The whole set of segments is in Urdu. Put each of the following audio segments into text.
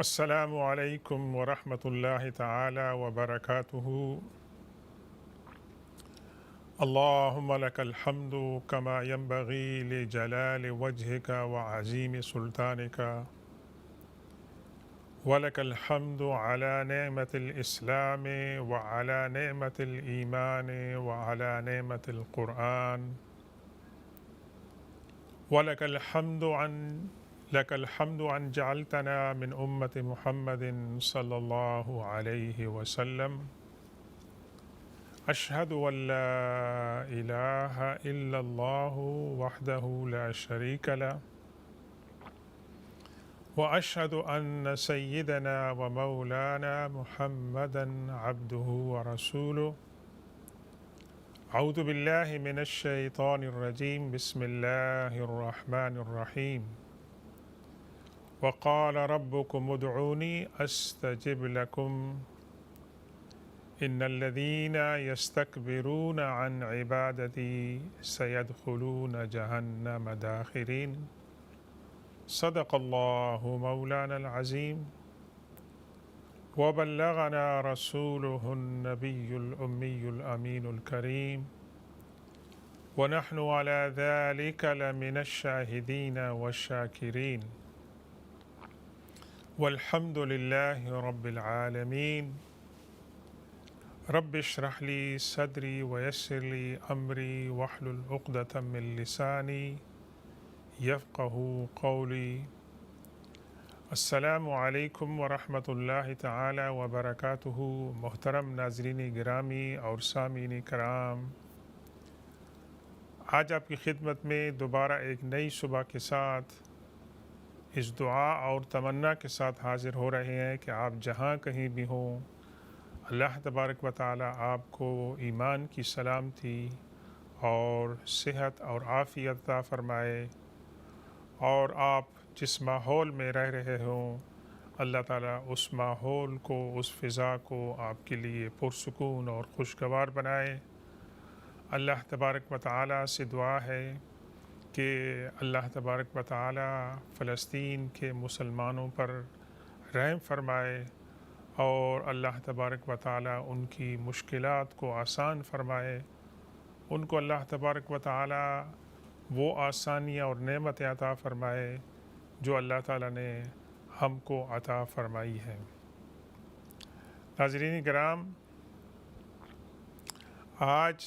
السلام عليكم ورحمة الله تعالى وبركاته. اللهم لك الحمد كما ينبغي لجلال وجهك وعظيم سلطانك، ولك الحمد على نعمة الإسلام وعلى نعمة الإيمان وعلى نعمة القرآن، ولك الحمد أن جعلتنا من أمة محمد صلى الله عليه وسلم. أشهد أن لا إله إلا الله وحده لا شريك له، وأشهد أن سيدنا ومولانا محمدا عبده ورسوله. أعوذ بالله من الشيطان الرجيم. بسم الله الرحمن الرحيم. وقال ربكم ادعوني أستجب لكم إن الذين يستكبرون عن عبادتي سيدخلون جهنم داخرين. صدق الله مولانا العظيم، وبلغنا رسوله النبي الأمي الأمين الكريم، ونحن على ذلك لمن الشاهدين والشاكرين، والحمد لله رب العالمين. رب اشرح لي صدري ويسر لي أمري واحلل عقدة من لساني يفقه قولي. السلام علیکم ورحمۃ اللہ تعالی وبرکاتہ۔ محترم ناظرین گرامی اور سامعین کرام، آج آپ کی خدمت میں دوبارہ ایک نئی صبح کے ساتھ اس دعا اور تمنا کے ساتھ حاضر ہو رہے ہیں کہ آپ جہاں کہیں بھی ہوں، اللہ تبارک و تعالی آپ کو ایمان کی سلامتی اور صحت اور عافیت عطا فرمائے، اور آپ جس ماحول میں رہ رہے ہوں اللہ تعالیٰ اس ماحول کو، اس فضا کو آپ کے لیے پرسکون اور خوشگوار بنائے۔ اللہ تبارک و تعالیٰ سے دعا ہے کہ اللہ تبارک و تعالیٰ فلسطین کے مسلمانوں پر رحم فرمائے، اور اللہ تبارک و تعالیٰ ان کی مشکلات کو آسان فرمائے۔ ان کو اللہ تبارک و تعالیٰ وہ آسانیاں اور نعمت عطا فرمائے جو اللہ تعالیٰ نے ہم کو عطا فرمائی ہے۔ ناظرین کرام، آج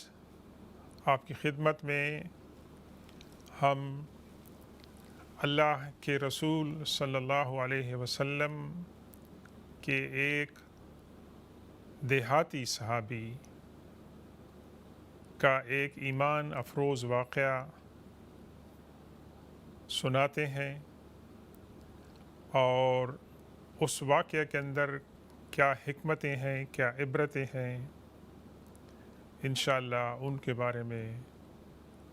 آپ کی خدمت میں ہم اللہ کے رسول صلی اللہ علیہ وسلم کے ایک دیہاتی صحابی کا ایک ایمان افروز واقعہ سناتے ہیں، اور اس واقعے کے اندر کیا حکمتیں ہیں، کیا عبرتیں ہیں، انشاءاللہ ان کے بارے میں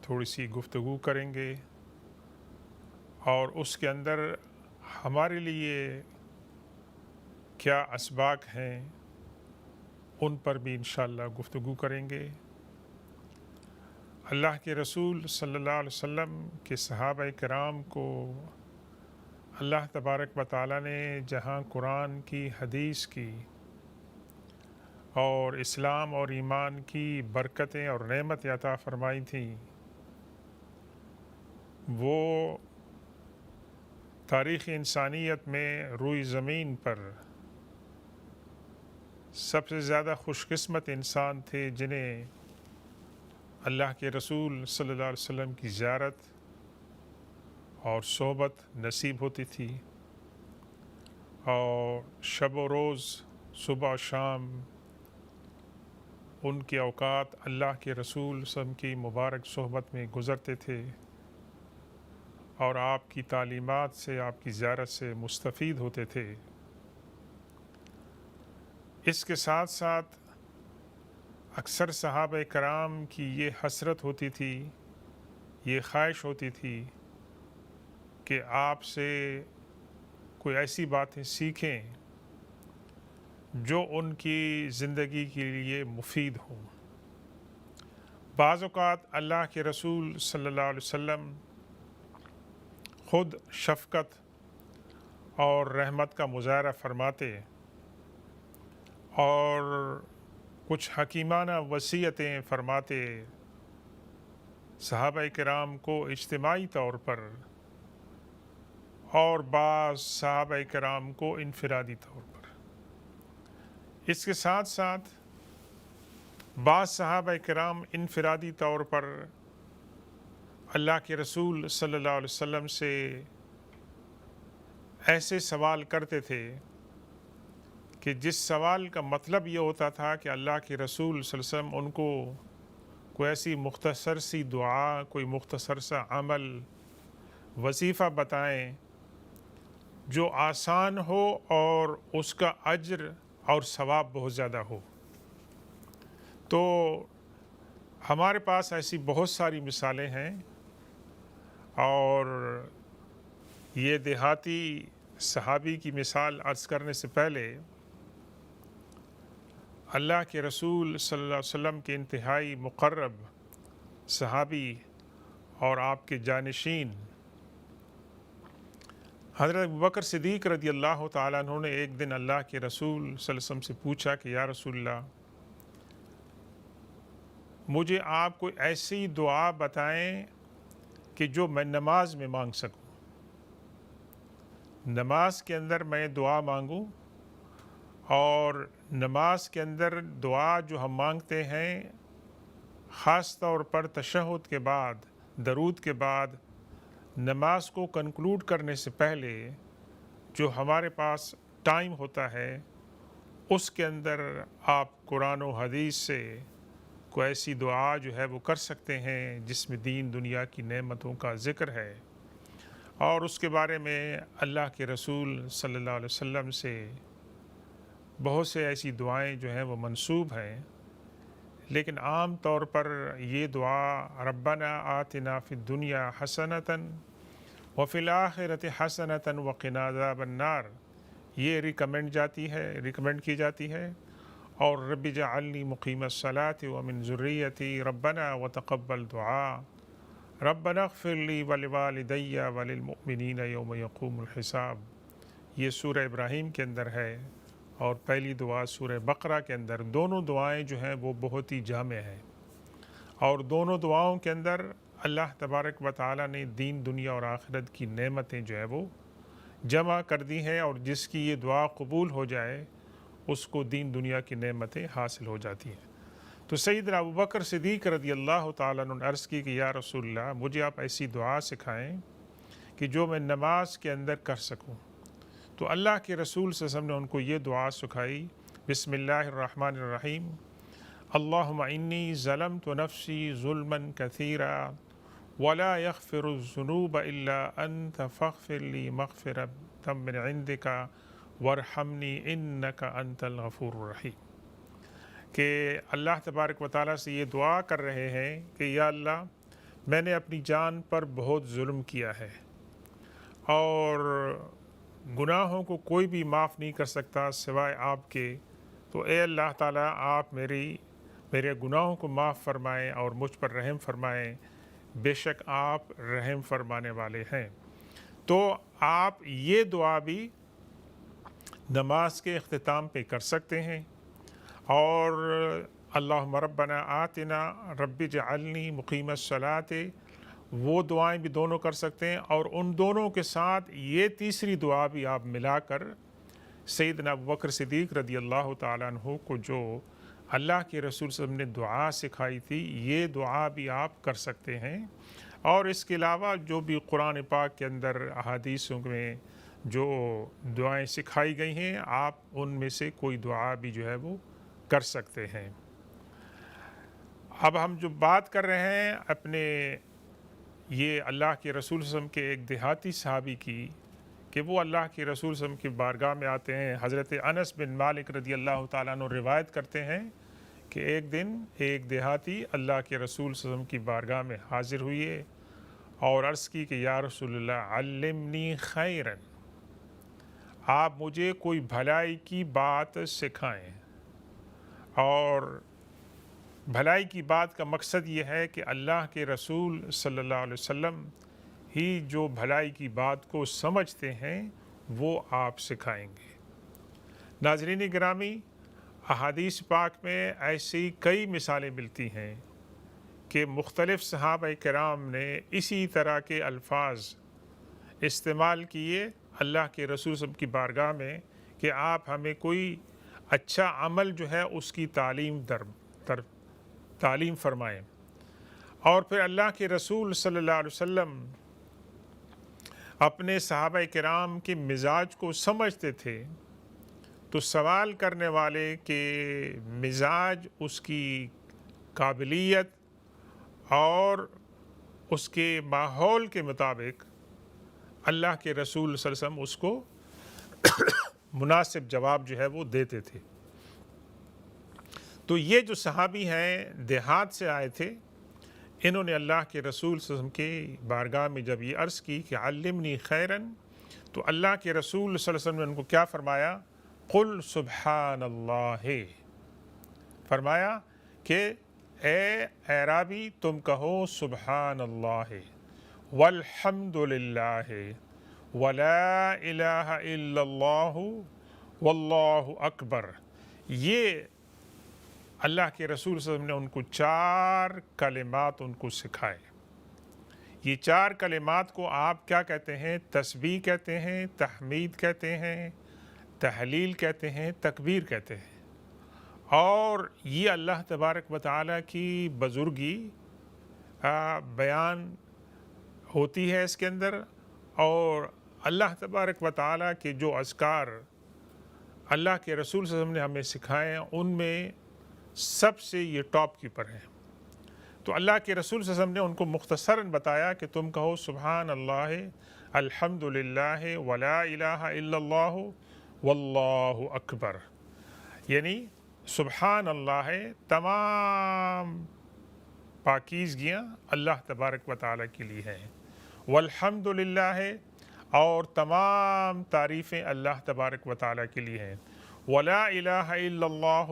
تھوڑی سی گفتگو کریں گے، اور اس کے اندر ہمارے لیے کیا اسباق ہیں ان پر بھی انشاءاللہ گفتگو کریں گے۔ اللہ کے رسول صلی اللہ علیہ وسلم کے صحابہ کرام کو اللہ تبارک و تعالیٰ نے جہاں قرآن کی، حدیث کی اور اسلام اور ایمان کی برکتیں اور نعمت عطا فرمائی تھیں، وہ تاریخ انسانیت میں روئی زمین پر سب سے زیادہ خوش قسمت انسان تھے جنہیں اللہ کے رسول صلی اللہ علیہ وسلم کی زیارت اور صحبت نصیب ہوتی تھی، اور شب و روز، صبح و شام ان کے اوقات اللہ کے رسول صلی اللہ علیہ وسلم کی مبارک صحبت میں گزرتے تھے، اور آپ کی تعلیمات سے، آپ کی زیارت سے مستفید ہوتے تھے۔ اس کے ساتھ ساتھ اکثر صحابہ کرام کی یہ حسرت ہوتی تھی، یہ خواہش ہوتی تھی کہ آپ سے کوئی ایسی باتیں سیکھیں جو ان کی زندگی کے لیے مفید ہوں۔ بعض اوقات اللہ کے رسول صلی اللہ علیہ وسلم خود شفقت اور رحمت کا مظاہرہ فرماتے اور کچھ حکیمانہ وصیتیں فرماتے صحابہ کرام کو اجتماعی طور پر اور بعض صحابہ کرام کو انفرادی طور پر. اس کے ساتھ ساتھ بعض صحابہ کرام انفرادی طور پر اللہ کے رسول صلی اللہ علیہ وسلم سے ایسے سوال کرتے تھے کہ جس سوال کا مطلب یہ ہوتا تھا کہ اللہ کے رسول صلی اللہ علیہ وسلم ان کو کوئی ایسی مختصر سی دعا، کوئی مختصر سا عمل، وظیفہ بتائیں جو آسان ہو اور اس کا اجر اور ثواب بہت زیادہ ہو. تو ہمارے پاس ایسی بہت ساری مثالیں ہیں، اور یہ دیہاتی صحابی کی مثال عرض کرنے سے پہلے اللہ کے رسول صلی اللہ علیہ وسلم کے انتہائی مقرب صحابی اور آپ کے جانشین حضرت ابوبکر صدیق رضی اللہ تعالیٰ عنہ نے ایک دن اللہ کے رسول صلی اللہ علیہ وسلم سے پوچھا کہ یا رسول اللہ، مجھے آپ کوئی ایسی دعا بتائیں کہ جو میں نماز میں مانگ سکوں. نماز کے اندر میں دعا مانگوں، اور نماز کے اندر دعا جو ہم مانگتے ہیں خاص طور پر تشہد کے بعد، درود کے بعد، نماز کو کنکلوڈ کرنے سے پہلے جو ہمارے پاس ٹائم ہوتا ہے، اس کے اندر آپ قرآن و حدیث سے کوئی ایسی دعا جو ہے وہ کر سکتے ہیں جس میں دین دنیا کی نعمتوں کا ذکر ہے، اور اس کے بارے میں اللہ کے رسول صلی اللہ علیہ وسلم سے بہت سے ایسی دعائیں جو ہیں وہ منسوب ہیں. لیکن عام طور پر یہ دعا ربنا آتنا فی الدنیا حسنۃ وفی الآخرۃ حسنۃ وقنا عذاب النار یہ ریکمینڈ کی جاتی ہے. اور رب اجعلنی مقیم الصلاۃ ومن ذریتی ربنا وتقبل دعا ربنا اغفر لی ولوالدی وللمؤمنین یوم یقوم الحساب. یہ سورہ ابراہیم کے اندر ہے، اور پہلی دعا سورہ بقرہ کے اندر. دونوں دعائیں جو ہیں وہ بہت ہی جامع ہیں، اور دونوں دعاؤں کے اندر اللہ تبارک و تعالیٰ نے دین دنیا اور آخرت کی نعمتیں جو ہے وہ جمع کر دی ہیں، اور جس کی یہ دعا قبول ہو جائے اس کو دین دنیا کی نعمتیں حاصل ہو جاتی ہیں. تو سیدنا ابوبکر صدیق رضی اللہ تعالیٰ عنہ نے عرض کی کہ یا رسول اللہ، مجھے آپ ایسی دعا سکھائیں کہ جو میں نماز کے اندر کر سکوں. تو اللہ کے رسول صلی اللہ علیہ وسلم نے ان کو یہ دعا سکھائی، بسم اللہ الرحمن الرحیم، اللہم انی ظلمت نفسی ظلما کثیرا ولا یغفر الذنوب الا انت فاغفر لی مغفرۃ من عندک وارحمنی انک انت الغفور الرحیم. کہ اللہ تبارک و تعالیٰ سے یہ دعا کر رہے ہیں کہ یا اللہ، میں نے اپنی جان پر بہت ظلم کیا ہے، اور گناہوں کو کوئی بھی معاف نہیں کر سکتا سوائے آپ کے. تو اے اللہ تعالیٰ، آپ میرے گناہوں کو معاف فرمائیں اور مجھ پر رحم فرمائیں، بے شک آپ رحم فرمانے والے ہیں. تو آپ یہ دعا بھی نماز کے اختتام پہ کر سکتے ہیں. اور اللہم ربنا آتنا رب اجعلنی مقیم الصلاۃ، وہ دعائیں بھی دونوں کر سکتے ہیں. اور ان دونوں کے ساتھ یہ تیسری دعا بھی آپ ملا کر سیدنا ابوبکر صدیق رضی اللہ تعالیٰ عنہ کو جو اللہ کے رسول صلی اللہ علیہ وسلم نے دعا سکھائی تھی، یہ دعا بھی آپ کر سکتے ہیں. اور اس کے علاوہ جو بھی قرآن پاک کے اندر احادیثوں میں جو دعائیں سکھائی گئی ہیں، آپ ان میں سے کوئی دعا بھی جو ہے وہ کر سکتے ہیں. اب ہم جو بات کر رہے ہیں اپنے یہ اللہ کے رسول صلی اللہ علیہ وسلم کے ایک دیہاتی صحابی کی، کہ وہ اللہ کے رسول صلی اللہ علیہ وسلم کی بارگاہ میں آتے ہیں. حضرت انس بن مالک رضی اللہ تعالیٰ عنہ روایت کرتے ہیں کہ ایک دن ایک دیہاتی اللہ کے رسول صلی اللہ علیہ وسلم کی بارگاہ میں حاضر ہوئے اور عرض کی کہ یا رسول اللہ علمنی خیرا، آپ مجھے کوئی بھلائی کی بات سکھائیں. اور بھلائی کی بات کا مقصد یہ ہے کہ اللہ کے رسول صلی اللہ علیہ وسلم ہی جو بھلائی کی بات کو سمجھتے ہیں وہ آپ سکھائیں گے۔ ناظرین گرامی، احادیث پاک میں ایسی کئی مثالیں ملتی ہیں کہ مختلف صحابہ کرام نے اسی طرح کے الفاظ استعمال کیے اللہ کے رسول صلی اللہ علیہ وسلم کی بارگاہ میں کہ آپ ہمیں کوئی اچھا عمل جو ہے اس کی تعلیم فرمائیں۔ اور پھر اللہ کے رسول صلی اللہ علیہ وسلم اپنے صحابہ کرام کے مزاج کو سمجھتے تھے، تو سوال کرنے والے کے مزاج، اس کی قابلیت اور اس کے ماحول کے مطابق اللہ کے رسول صلی اللہ علیہ وسلم اس کو مناسب جواب جو ہے وہ دیتے تھے۔ تو یہ جو صحابی ہیں دیہات سے آئے تھے، انہوں نے اللہ کے رسول صلی اللہ علیہ وسلم کی بارگاہ میں جب یہ عرض کی کہ علمنی خیرن، تو اللہ کے رسول صلی اللہ علیہ وسلم نے ان کو کیا فرمایا؟ قل سبحان اللہ، فرمایا کہ اے اعرابی تم کہو سبحان اللہ والحمد للہ ولا الہ الا اللہ واللہ اکبر۔ یہ اللہ کے رسول صلی اللہ علیہ وسلم نے ان کو 4 کلمات ان کو سکھائے۔ یہ 4 کلمات کو آپ کیا کہتے ہیں؟ تسبیح کہتے ہیں، تحمید کہتے ہیں، تحلیل کہتے ہیں، تکبیر کہتے ہیں۔ اور یہ اللہ تبارک و تعالیٰ کی بزرگی بیان ہوتی ہے اس کے اندر، اور اللہ تبارک و تعالیٰ کے جو اذکار اللہ کے رسول صلی اللہ علیہ وسلم نے ہمیں سکھائے ہیں، ان میں سب سے یہ ٹاپ کی پر ہیں۔ تو اللہ کے رسول صلی اللہ علیہ وسلم نے ان کو مختصراً بتایا کہ تم کہو سبحان اللہ، الحمد للہ، ولا الہ الا اللہ، واللہ اکبر۔ یعنی سبحان اللہ تمام پاکیزگیاں اللہ تبارک و تعالیٰ کے لیے ہیں، والحمد للہ اور تمام تعریفیں اللہ تبارک و تعالیٰ کے لیے ہیں، ولا الہ الا اللہ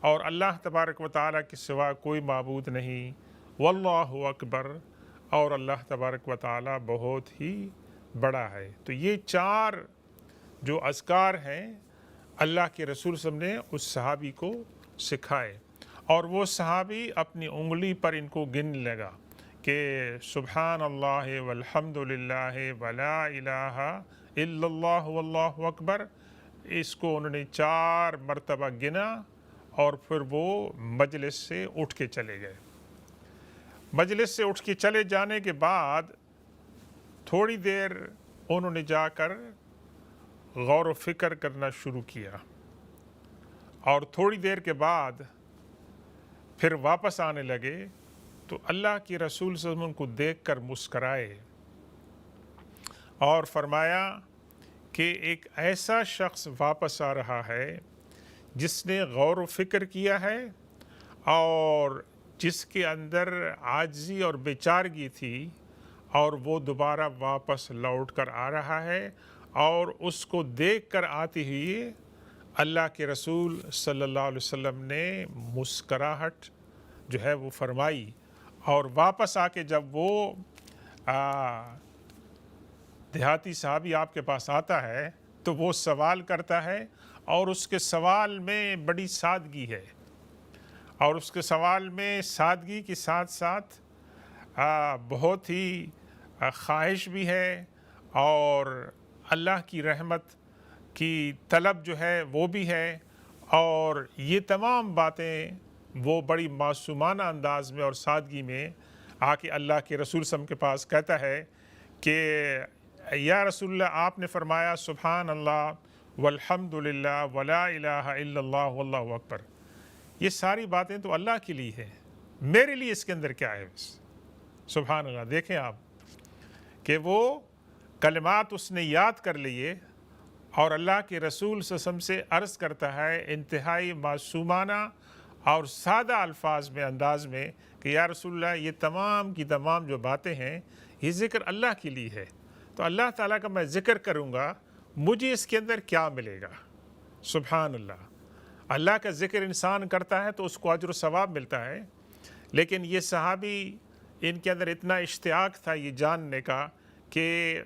اور اللہ تبارک و تعالیٰ کے سوا کوئی معبود نہیں، واللہ اکبر اور اللہ تبارک و تعالیٰ بہت ہی بڑا ہے۔ تو یہ 4 جو اذکار ہیں اللہ کے رسول صلی اللہ علیہ وسلم نے اس صحابی کو سکھائے، اور وہ صحابی اپنی انگلی پر ان کو گن لگا کہ سبحان اللہ والحمد للہ ولا الہ الا اللہ واللہ اکبر۔ اس کو انہوں نے 4 مرتبہ گنا اور پھر وہ مجلس سے اٹھ کے چلے گئے۔ مجلس سے اٹھ کے چلے جانے کے بعد تھوڑی دیر انہوں نے جا کر غور و فکر کرنا شروع کیا، اور تھوڑی دیر کے بعد پھر واپس آنے لگے، تو اللہ کے رسول صلی اللہ علیہ وسلم کو دیکھ کر مسکرائے اور فرمایا کہ ایک ایسا شخص واپس آ رہا ہے جس نے غور و فکر کیا ہے اور جس کے اندر عاجزی اور بیچارگی تھی، اور وہ دوبارہ واپس لوٹ کر آ رہا ہے، اور اس کو دیکھ کر آتی ہوئی اللہ کے رسول صلی اللہ علیہ وسلم نے مسکراہٹ جو ہے وہ فرمائی، اور واپس آ کے جب وہ دیہاتی صحابی آپ کے پاس آتا ہے تو وہ سوال کرتا ہے، اور اس کے سوال میں بڑی سادگی ہے، اور اس کے سوال میں سادگی کے ساتھ ساتھ بہت ہی خواہش بھی ہے، اور اللہ کی رحمت کی طلب جو ہے وہ بھی ہے، اور یہ تمام باتیں وہ بڑی معصومانہ انداز میں اور سادگی میں آ کے اللہ کے رسول صلی اللہ علیہ وسلم کے پاس کہتا ہے کہ یا رسول اللہ، آپ نے فرمایا سبحان اللہ والحمد للہ ولا الہ الا اللہ واللہ اکبر، یہ ساری باتیں تو اللہ کے لیے ہیں، میرے لیے اس کے اندر کیا ہے؟ بس سبحان اللہ۔ دیکھیں آپ کہ وہ کلمات اس نے یاد کر لیے، اور اللہ کے رسول صلی اللہ علیہ وسلم سے عرض کرتا ہے انتہائی معصومانہ اور سادہ الفاظ میں انداز میں کہ یا رسول اللہ، یہ تمام کی تمام جو باتیں ہیں یہ ذکر اللہ کے لیے ہے، تو اللہ تعالیٰ کا میں ذکر کروں گا، مجھے اس کے اندر کیا ملے گا؟ سبحان اللہ۔ اللہ کا ذکر انسان کرتا ہے تو اس کو اجر و ثواب ملتا ہے، لیکن یہ صحابی ان کے اندر اتنا اشتیاق تھا یہ جاننے کا کہ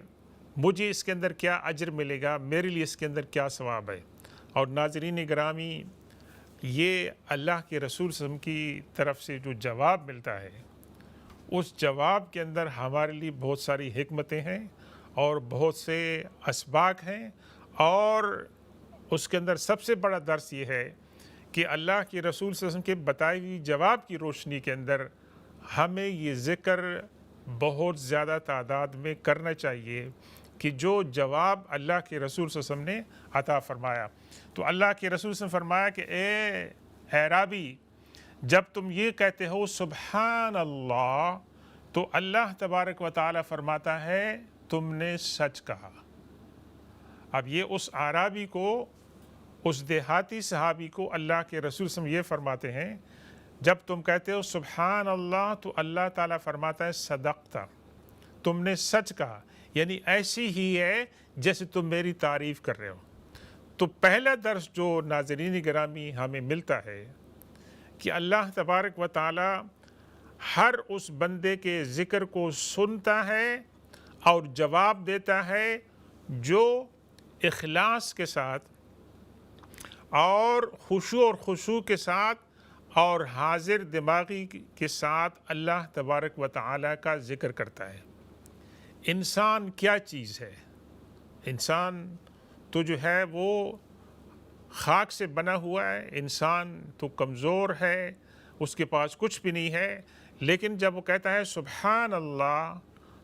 مجھے اس کے اندر کیا اجر ملے گا، میرے لیے اس کے اندر کیا ثواب ہے۔ اور ناظرین گرامی، یہ اللہ کے رسول صلی اللہ علیہ وسلم کی طرف سے جو جواب ملتا ہے، اس جواب کے اندر ہمارے لیے بہت ساری حکمتیں ہیں اور بہت سے اسباق ہیں، اور اس کے اندر سب سے بڑا درس یہ ہے کہ اللہ کے رسول صلی اللہ علیہ وسلم کے بتائی ہوئی جواب کی روشنی کے اندر ہمیں یہ ذکر بہت زیادہ تعداد میں کرنا چاہیے کہ جو جواب اللہ کے رسول صلی اللہ علیہ وسلم نے عطا فرمایا۔ تو اللہ کے رسول صلی اللہ علیہ وسلم فرمایا کہ اے اعرابی، جب تم یہ کہتے ہو سبحان اللہ، تو اللہ تبارک و تعالی فرماتا ہے تم نے سچ کہا۔ اب یہ اس اعرابی کو، اس دیہاتی صحابی کو اللہ کے رسول صلی اللہ علیہ وسلم یہ فرماتے ہیں، جب تم کہتے ہو سبحان اللہ تو اللہ تعالیٰ فرماتا ہے صدقتا، تم نے سچ کہا، یعنی ایسی ہی ہے جیسے تم میری تعریف کر رہے ہو۔ تو پہلا درس جو ناظرین گرامی ہمیں ملتا ہے کہ اللہ تبارک و تعالی ہر اس بندے کے ذکر کو سنتا ہے اور جواب دیتا ہے جو اخلاص کے ساتھ اور خشوع اور خضوع کے ساتھ اور حاضر دماغی کے ساتھ اللہ تبارک و تعالی کا ذکر کرتا ہے۔ انسان کیا چیز ہے؟ انسان تو جو ہے وہ خاک سے بنا ہوا ہے، انسان تو کمزور ہے، اس کے پاس کچھ بھی نہیں ہے، لیکن جب وہ کہتا ہے سبحان اللہ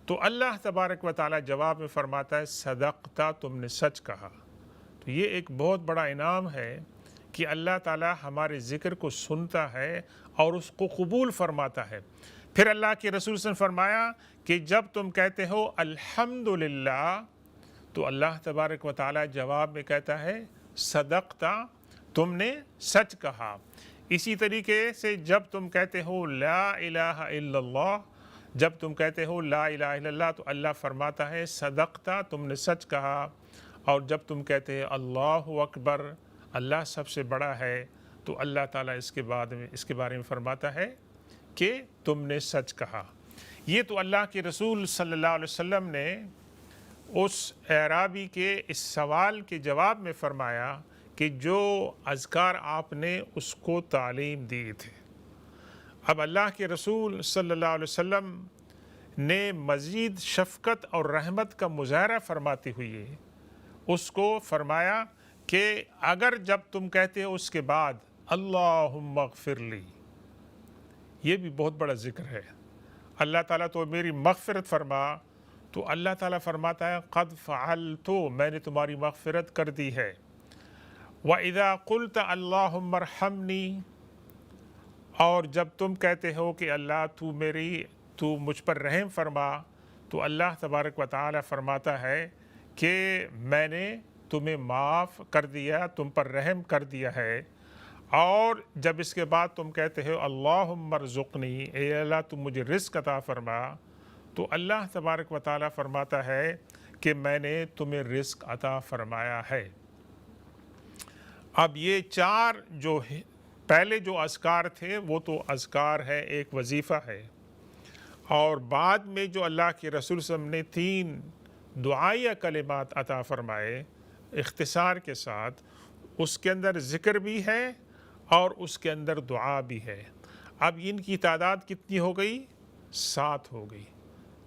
تو اللہ تبارک و تعالی جواب میں فرماتا ہے صدقتا، تم نے سچ کہا۔ تو یہ ایک بہت بڑا انعام ہے کہ اللہ تعالی ہمارے ذکر کو سنتا ہے اور اس کو قبول فرماتا ہے۔ پھر اللہ کے رسول صلی اللہ علیہ وسلم نے فرمایا کہ جب تم کہتے ہو الحمدللہ تو اللہ تبارک و تعالی جواب میں کہتا ہے صدقتا، تم نے سچ کہا۔ اسی طریقے سے جب تم کہتے ہو لا الہ الا اللہ، جب تم کہتے ہو لا الہ الا اللہ تو اللہ فرماتا ہے صدقتا، تم نے سچ کہا۔ اور جب تم کہتے ہیں اللہ اکبر، اللہ سب سے بڑا ہے، تو اللہ تعالیٰ اس کے بارے میں فرماتا ہے کہ تم نے سچ کہا۔ یہ تو اللہ کے رسول صلی اللہ علیہ وسلم نے اس اعرابی کے اس سوال کے جواب میں فرمایا کہ جو اذکار آپ نے اس کو تعلیم دی تھے۔ اب اللہ کے رسول صلی اللہ علیہ وسلم نے مزید شفقت اور رحمت کا مظاہرہ فرماتے ہوئے اس کو فرمایا کہ اگر جب تم کہتے ہو اس کے بعد اللہم اغفر لی، یہ بھی بہت بڑا ذکر ہے، اللہ تعالیٰ تو میری مغفرت فرما، تو اللہ تعالیٰ فرماتا ہے قد فعلت، میں نے تمہاری مغفرت کر دی ہے۔ وَإِذَا قُلْتَ اللَّهُمَّ ارْحَمْنِي، اور جب تم کہتے ہو کہ اللہ تو مجھ پر رحم فرما، تو اللہ تبارک و تعالی فرماتا ہے کہ میں نے تمہیں معاف کر دیا، تم پر رحم کر دیا ہے۔ اور جب اس کے بعد تم کہتے ہو اللہم ارزقنی، اے اللہ تم مجھے رزق عطا فرما، تو اللہ تبارک و تعالی فرماتا ہے کہ میں نے تمہیں رزق عطا فرمایا ہے۔ اب یہ چار جو پہلے جو اذکار تھے وہ تو اذکار ہے، ایک وظیفہ ہے، اور بعد میں جو اللہ کے رسول صلی اللہ علیہ وسلم نے 3 دعائیہ کلمات عطا فرمائے اختصار کے ساتھ، اس کے اندر ذکر بھی ہے اور اس کے اندر دعا بھی ہے۔ اب ان کی تعداد کتنی ہو گئی؟ 7 ہو گئی۔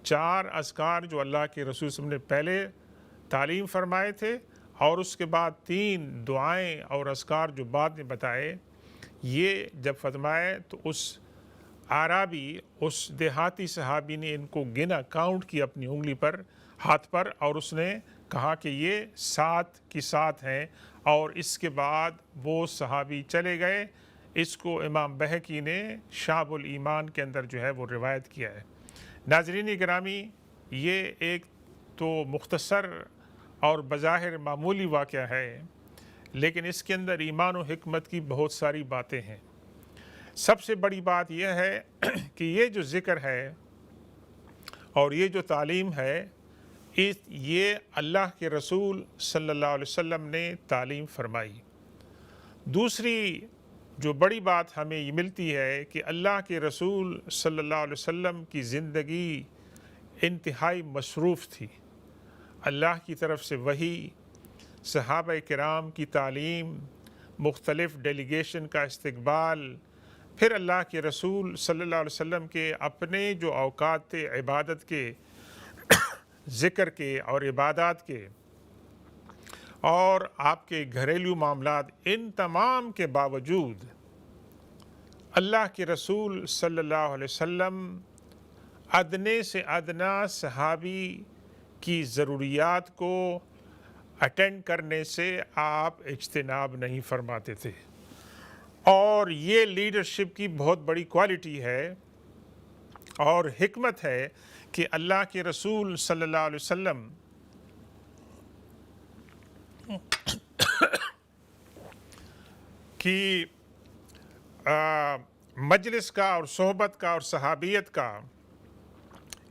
4 اذکار جو اللہ کے رسول صلی اللہ علیہ وسلم نے پہلے تعلیم فرمائے تھے، اور اس کے بعد 3 دعائیں اور اذکار جو بعد میں بتائے، یہ جب فرمائے تو اس اعرابی، اس دیہاتی صحابی نے ان کو گنا، کاؤنٹ کیا اپنی انگلی پر، ہاتھ پر، اور اس نے کہا کہ یہ 7 کی 7 ہیں، اور اس کے بعد وہ صحابی چلے گئے۔ اس کو امام بہقی نے شعب الایمان کے اندر جو ہے وہ روایت کیا ہے۔ ناظرین گرامی، یہ ایک تو مختصر اور بظاہر معمولی واقعہ ہے، لیکن اس کے اندر ایمان و حکمت کی بہت ساری باتیں ہیں۔ سب سے بڑی بات یہ ہے کہ یہ جو ذکر ہے اور یہ جو تعلیم ہے، یہ اللہ کے رسول صلی اللہ علیہ وسلم نے تعلیم فرمائی۔ دوسری جو بڑی بات ہمیں یہ ملتی ہے کہ اللہ کے رسول صلی اللہ علیہ وسلم کی زندگی انتہائی مصروف تھی۔ اللہ کی طرف سے وحی، صحابہ کرام کی تعلیم، مختلف ڈیلیگیشن کا استقبال، پھر اللہ کے رسول صلی اللہ علیہ وسلم کے اپنے جو اوقات تھے عبادت کے، ذکر کے اور عبادات کے، اور آپ کے گھریلو معاملات، ان تمام کے باوجود اللہ کے رسول صلی اللہ علیہ وسلم ادنے سے ادنا صحابی کی ضروریات کو اٹینڈ کرنے سے آپ اجتناب نہیں فرماتے تھے، اور یہ لیڈرشپ کی بہت بڑی کوالٹی ہے اور حکمت ہے کہ اللہ کے رسول صلی اللہ علیہ وسلم کی مجلس کا اور صحبت کا اور صحابیت کا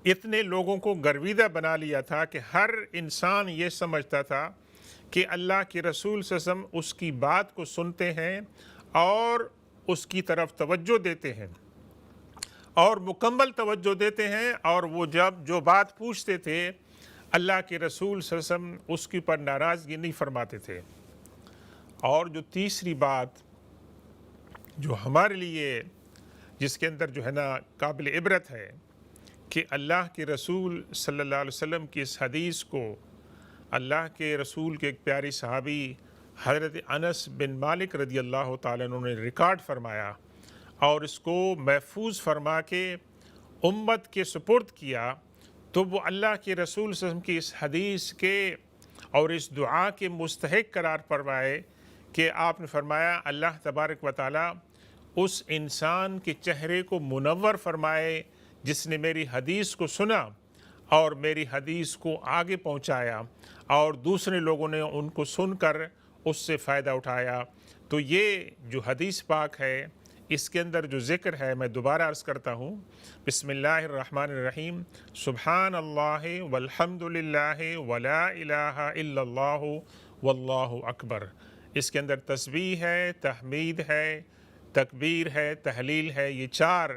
اتنے لوگوں کو گرویدہ بنا لیا تھا کہ ہر انسان یہ سمجھتا تھا کہ اللہ کے رسول صلی اللہ علیہ وسلم اس کی بات کو سنتے ہیں اور اس کی طرف توجہ دیتے ہیں اور مکمل توجہ دیتے ہیں، اور وہ جب جو بات پوچھتے تھے اللہ کے رسول صلی اللہ علیہ وسلم اس کے پر ناراضگی نہیں فرماتے تھے۔ اور جو تیسری بات جو ہمارے لیے جس کے اندر جو ہے نا قابل عبرت ہے کہ اللہ کے رسول صلی اللہ علیہ وسلم کی اس حدیث کو اللہ کے رسول کے ایک پیاری صحابی حضرت انس بن مالک رضی اللہ تعالیٰ عنہ نے ریکارڈ فرمایا اور اس کو محفوظ فرما کے امت کے سپرد کیا، تو وہ اللہ کے رسول صلی اللہ علیہ وسلم کی اس حدیث کے اور اس دعا کے مستحق قرار فرمائے کہ آپ نے فرمایا اللہ تبارک و تعالیٰ اس انسان کے چہرے کو منور فرمائے جس نے میری حدیث کو سنا اور میری حدیث کو آگے پہنچایا اور دوسرے لوگوں نے ان کو سن کر اس سے فائدہ اٹھایا۔ تو یہ جو حدیث پاک ہے اس کے اندر جو ذکر ہے میں دوبارہ عرض کرتا ہوں، بسم اللہ الرحمن الرحیم، سبحان اللہ والحمد للہ ولا الہ الا اللہ واللہ اکبر۔ اس کے اندر تسبیح ہے، تحمید ہے، تکبیر ہے، تحلیل ہے، یہ چار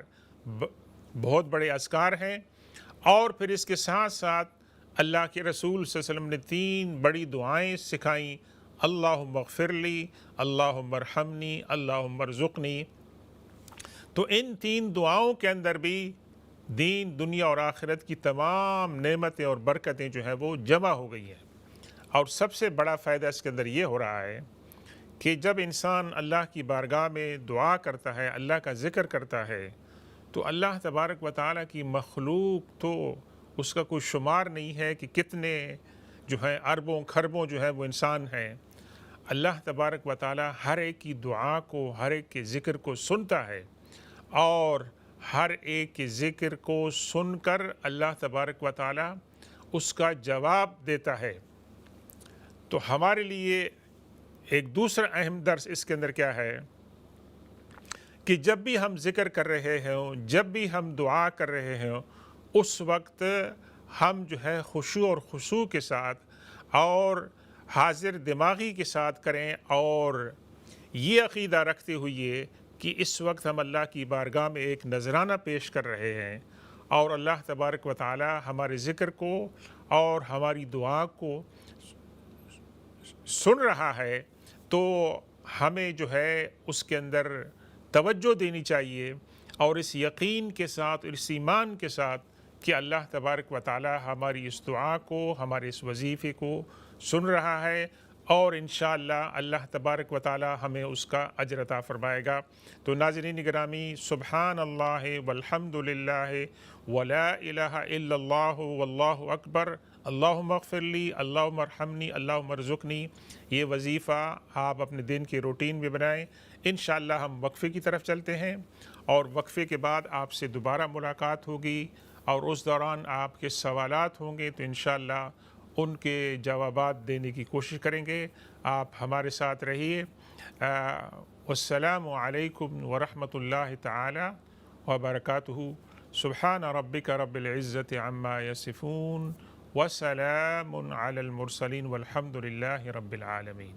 بہت بڑے اذکار ہیں، اور پھر اس کے ساتھ ساتھ اللہ کے رسول صلی اللہ علیہ وسلم نے 3 بڑی دعائیں سکھائیں، اللہم اغفر لی، اللہم ارحمنی، اللہم ارزقنی۔ تو ان 3 دعاؤں کے اندر بھی دین، دنیا اور آخرت کی تمام نعمتیں اور برکتیں جو ہیں وہ جمع ہو گئی ہیں۔ اور سب سے بڑا فائدہ اس کے اندر یہ ہو رہا ہے کہ جب انسان اللہ کی بارگاہ میں دعا کرتا ہے، اللہ کا ذکر کرتا ہے، تو اللہ تبارک و تعالیٰ کی مخلوق تو اس کا کوئی شمار نہیں ہے کہ کتنے جو ہیں اربوں کھربوں جو ہے وہ انسان ہیں۔ اللہ تبارک و تعالیٰ ہر ایک کی دعا کو، ہر ایک کے ذکر کو سنتا ہے، اور ہر ایک کے ذکر کو سن کر اللہ تبارک و تعالیٰ اس کا جواب دیتا ہے۔ تو ہمارے لیے ایک دوسرا اہم درس اس کے اندر کیا ہے کہ جب بھی ہم ذکر کر رہے ہوں، جب بھی ہم دعا کر رہے ہوں، اس وقت ہم جو ہے خشوع اور خضوع کے ساتھ اور حاضر دماغی کے ساتھ کریں، اور یہ عقیدہ رکھتے ہوئے کہ اس وقت ہم اللہ کی بارگاہ میں ایک نذرانہ پیش کر رہے ہیں اور اللہ تبارک و تعالی ہمارے ذکر کو اور ہماری دعا کو سن رہا ہے، تو ہمیں جو ہے اس کے اندر توجہ دینی چاہیے، اور اس یقین کے ساتھ اور اس ایمان کے ساتھ کہ اللہ تبارک و تعالی ہماری اس دعا کو، ہمارے اس وظیفے کو سن رہا ہے، اور انشاءاللہ اللہ تبارک و تعالی ہمیں اس کا اجر عطا فرمائے گا۔ تو ناظرین گرامی، سبحان اللہ والحمد للہ ولا الہ الا اللہ واللہ اکبر، اللہم اغفر لی، اللہم ارحمنی، اللہم ارزقنی، یہ وظیفہ آپ اپنے دن کی روٹین میں بنائیں۔ انشاءاللہ ہم وقفے کی طرف چلتے ہیں، اور وقفے کے بعد آپ سے دوبارہ ملاقات ہوگی، اور اس دوران آپ کے سوالات ہوں گے تو انشاءاللہ ان کے جوابات دینے کی کوشش کریں گے۔ آپ ہمارے ساتھ رہیے۔ السلام علیکم ورحمۃ اللہ تعالی وبرکاتہ۔ سبحان ربک رب العزت عما یصفون وسلام علی المرسلین والحمد للہ رب العالمین۔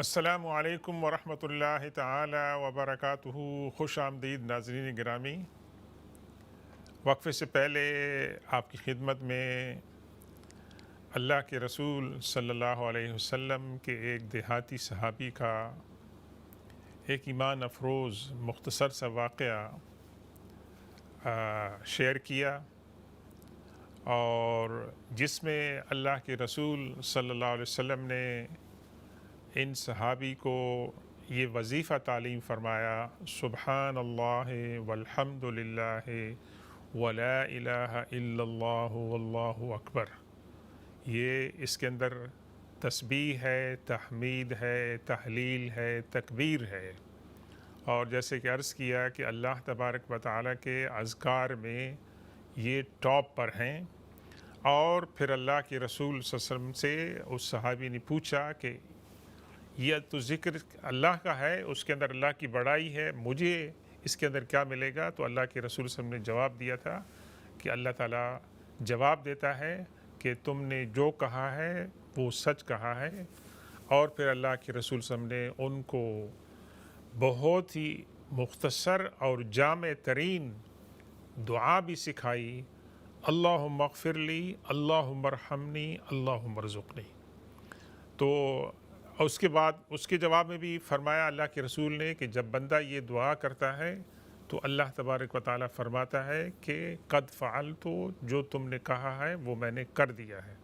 السلام علیکم ورحمۃ اللہ تعالی وبرکاتہ۔ خوش آمدید ناظرین گرامی۔ وقفے سے پہلے آپ کی خدمت میں اللہ کے رسول صلی اللہ علیہ وسلم کے ایک دیہاتی صحابی کا ایک ایمان افروز مختصر سا واقعہ شیئر کیا، اور جس میں اللہ کے رسول صلی اللہ علیہ وسلم نے ان صحابی کو یہ وظیفہ تعلیم فرمایا: سبحان اللہ والحمد للہ ولا الہ الا اللہ واللہ اکبر۔ یہ اس کے اندر تسبیح ہے، تحمید ہے، تحلیل ہے، تکبیر ہے، اور جیسے کہ عرض کیا کہ اللہ تبارک و تعالیٰ کے اذکار میں یہ ٹاپ پر ہیں۔ اور پھر اللہ کے رسول صلی اللہ علیہ وسلم سے اس صحابی نے پوچھا کہ یہ تو ذکر اللہ کا ہے، اس کے اندر اللہ کی بڑائی ہے، مجھے اس کے اندر کیا ملے گا؟ تو اللہ کے رسول صلی اللہ علیہ وسلم نے جواب دیا تھا کہ اللہ تعالیٰ جواب دیتا ہے کہ تم نے جو کہا ہے وہ سچ کہا ہے۔ اور پھر اللہ کے رسول صلی اللہ علیہ وسلم نے ان کو بہت ہی مختصر اور جامع ترین دعا بھی سکھائی: اللہم اغفر لی، اللہم ارحمنی، اللہم ارزقنی۔ تو اس کے بعد اس کے جواب میں بھی فرمایا اللہ کے رسول نے کہ جب بندہ یہ دعا کرتا ہے تو اللہ تبارک و تعالیٰ فرماتا ہے کہ قد فعلت، جو تم نے کہا ہے وہ میں نے کر دیا ہے۔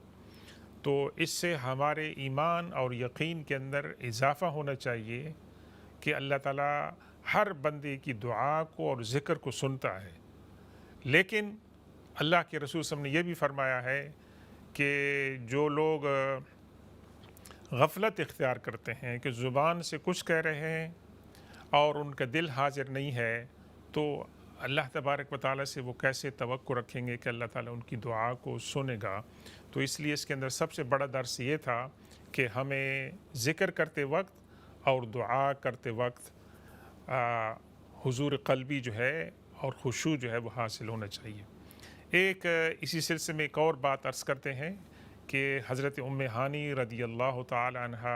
تو اس سے ہمارے ایمان اور یقین کے اندر اضافہ ہونا چاہیے کہ اللہ تعالیٰ ہر بندے کی دعا کو اور ذکر کو سنتا ہے، لیکن اللہ کے رسول صلی اللہ علیہ وسلم نے یہ بھی فرمایا ہے کہ جو لوگ غفلت اختیار کرتے ہیں کہ زبان سے کچھ کہہ رہے ہیں اور ان کا دل حاضر نہیں ہے، تو اللہ تبارک و تعالیٰ سے وہ کیسے توقع رکھیں گے کہ اللہ تعالیٰ ان کی دعا کو سنے گا؟ تو اس لیے اس کے اندر سب سے بڑا درس یہ تھا کہ ہمیں ذکر کرتے وقت اور دعا کرتے وقت حضور قلبی جو ہے اور خشوع جو ہے وہ حاصل ہونا چاہیے۔ ایک اسی سلسلے میں ایک اور بات عرض کرتے ہیں کہ حضرت ام ہانی رضی اللہ تعالی عنہا